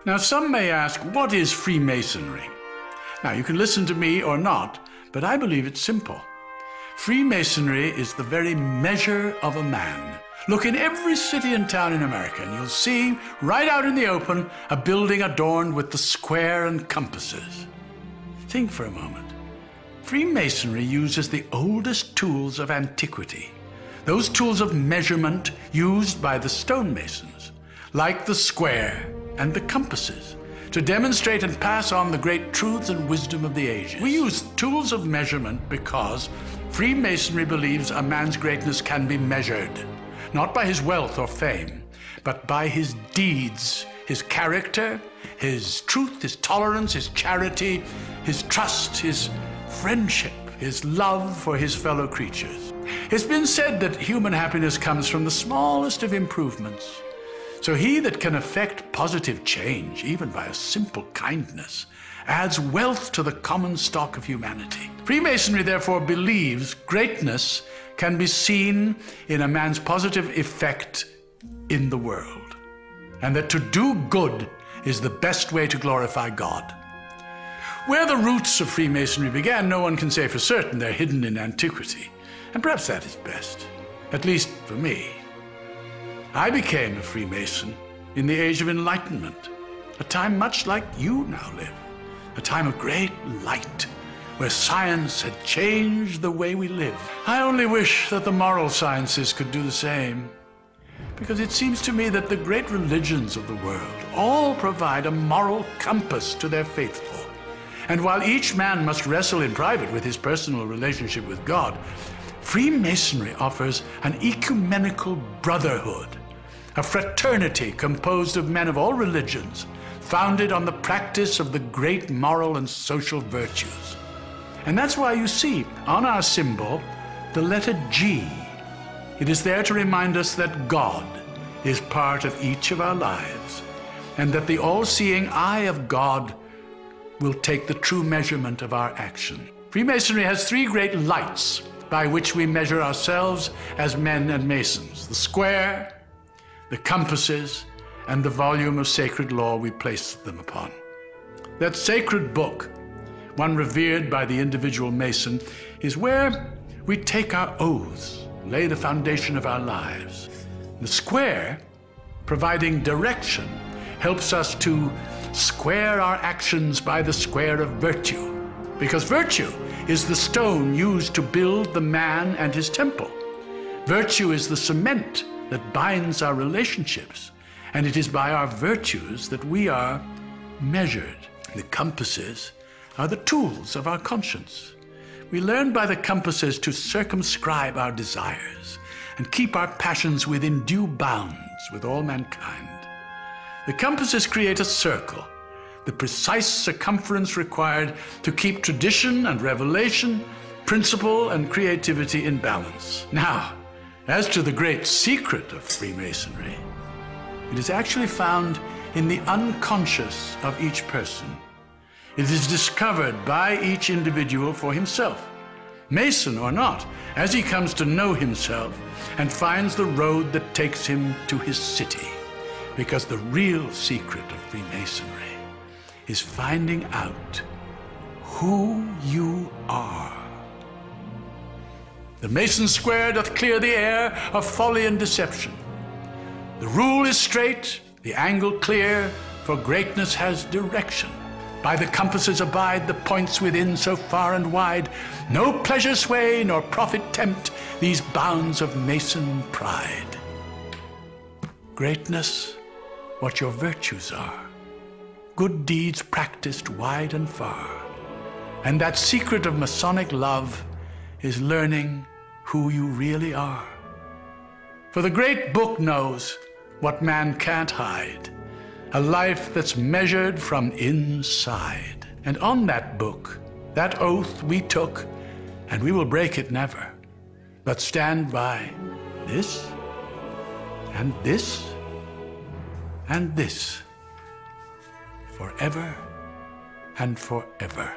Now, some may ask, what is Freemasonry? Now, you can listen to me or not, but I believe it's simple. Freemasonry is the very measure of a man. Look in every city and town in America, and you'll see, right out in the open, a building adorned with the square and compasses. Think for a moment. Freemasonry uses the oldest tools of antiquity, those tools of measurement used by the stonemasons, like the square and the compasses, to demonstrate and pass on the great truths and wisdom of the ages. We use tools of measurement because Freemasonry believes a man's greatness can be measured, not by his wealth or fame, but by his deeds, his character, his truth, his tolerance, his charity, his trust, his friendship, his love for his fellow creatures. It's been said that human happiness comes from the smallest of improvements. So he that can effect positive change, even by a simple kindness, adds wealth to the common stock of humanity. Freemasonry therefore believes greatness can be seen in a man's positive effect in the world, and that to do good is the best way to glorify God. Where the roots of Freemasonry began, no one can say for certain. They're hidden in antiquity, and perhaps that is best, at least for me. I became a Freemason in the Age of Enlightenment, a time much like you now live, a time of great light, where science had changed the way we live. I only wish that the moral sciences could do the same, because it seems to me that the great religions of the world all provide a moral compass to their faithful. And while each man must wrestle in private with his personal relationship with God, Freemasonry offers an ecumenical brotherhood, a fraternity composed of men of all religions, founded on the practice of the great moral and social virtues. And that's why you see on our symbol the letter G. It is there to remind us that God is part of each of our lives, and that the all-seeing eye of God will take the true measurement of our action. Freemasonry has three great lights by which we measure ourselves as men and masons: the square, the compasses, and the volume of sacred law we place them upon. That sacred book, one revered by the individual mason, is where we take our oaths, lay the foundation of our lives. The square, providing direction, helps us to square our actions by the square of virtue, because virtue is the stone used to build the man and his temple. Virtue is the cement that binds our relationships, and it is by our virtues that we are measured. The compasses are the tools of our conscience. We learn by the compasses to circumscribe our desires and keep our passions within due bounds with all mankind. The compasses create a circle, the precise circumference required to keep tradition and revelation, principle and creativity in balance. Now, as to the great secret of Freemasonry, it is actually found in the unconscious of each person. It is discovered by each individual for himself, Mason or not, as he comes to know himself and finds the road that takes him to his city. Because the real secret of Freemasonry is finding out who you are. The Mason square doth clear the air of folly and deception. The rule is straight, the angle clear, for greatness has direction. By the compasses abide the points within so far and wide. No pleasure sway nor profit tempt these bounds of Mason pride. Greatness, what your virtues are, good deeds practiced wide and far. And that secret of Masonic love is learning who you really are. For the great book knows what man can't hide, a life that's measured from inside. And on that book, that oath we took, and we will break it never, but stand by this, and this, and this, forever and forever.